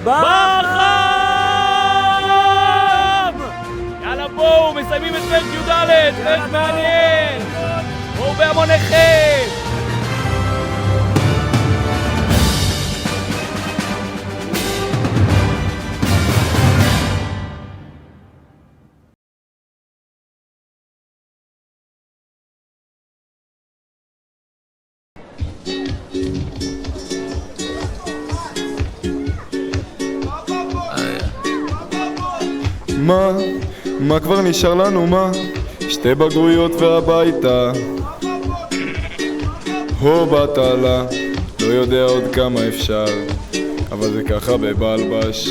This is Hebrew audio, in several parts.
בחם! יאללה בואו, מסיימים את פרק י"ד, פרק מעניין! בואו בהמוניכם! מה כבר נשאר לנו מה? שתי בגרויות והביתה הו בטלה, לא יודע עוד כמה אפשר, אבל זה ככה בבלבש.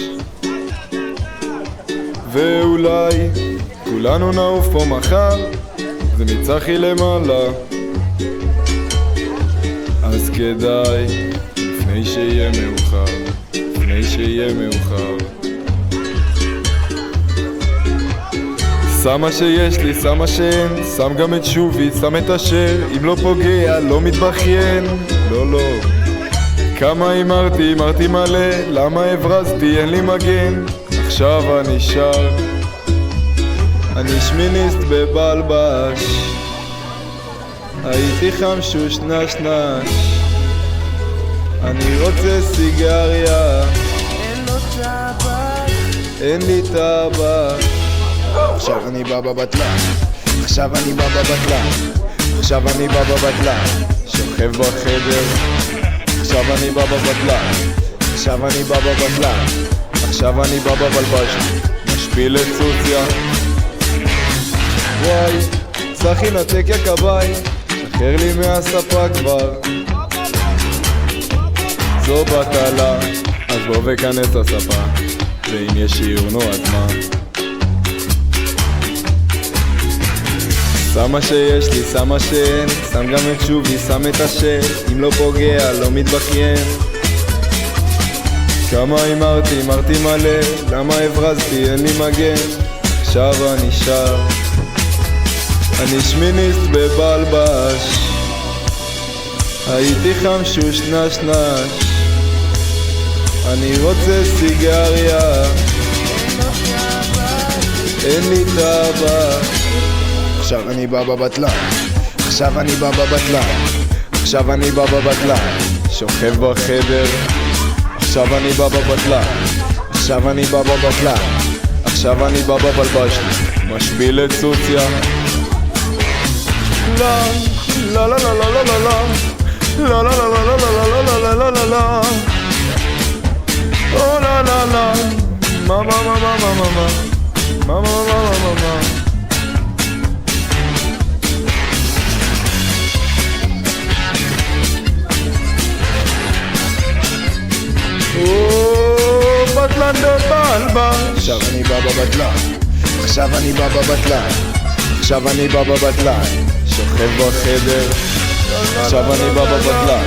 ואולי כולנו נעוף פה מחר, זה מצחי למעלה, אז כדאי לפני שיהיה מאוחר, לפני שיהיה מאוחר. שם מה שיש לי, שם מה שאין, שם גם את שובי, שם את אשר, אם לא פוגע, לא מתבכיין, לא לא. כמה אמרתי מלא, למה הברזתי, אין לי מגן, עכשיו אני שר. אני שמיניסט בבלבש, הייתי חמשוש נש נש, אני רוצה סיגריה, אין לו טבק, אין לי טבק. עכשיו אני בא בבטלה, עכשיו אני בא בבטלה, עכשיו אני בא בבטלה, שוכב בחדר, עכשיו אני בא בבטלה, עכשיו אני בא בבטלה, עכשיו אני בא בבלבש, משפיל את סוציה. וואי, צחי נתק יא כבאי, שחרר לי מהספה כבר, זו בטלה, אז בוא וכנס הספה, ואם יש שיר נו אז מה? שם מה שיש לי, שם מה שאין, שם גם את שובי, שם את אשר, אם לא פוגע, לא מתבכיין. כמה אמרתי מלא, למה הברזתי, אין לי מגן, עכשיו אני שר. אני שמיניסט בבלבש, הייתי חמשוש נש נש, אני רוצה סיגריה, אין לי טבק. עכשיו אני בא בבטלה, עכשיו אני בא בבטלה, עכשיו אני בא בבטלה, שוכב בחדר, עכשיו אני בא בבטלה, עכשיו אני בא בבטלה, עכשיו אני בא בבלבש, משפיל את סוציה. לא, לא לא לא לא לא לא לא לא לא לא לא לא לא לא לא או לא לא לא מה מה מה מה מה מה מה מה מה מה. בטלן בבלבש, עכשיו אני בא בבטלה, עכשיו אני בא בבטלה, עכשיו אני בא בבטלה, שוכב בחדר, עכשיו אני בא בבטלה,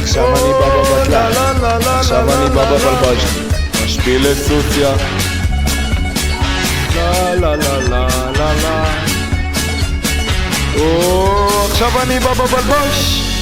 עכשיו אני בא בבטלה, עכשיו אני בא בבלבש, משפיל את סוציה. לה לה לה לה לה לה, עכשיו אני בא בבלבש.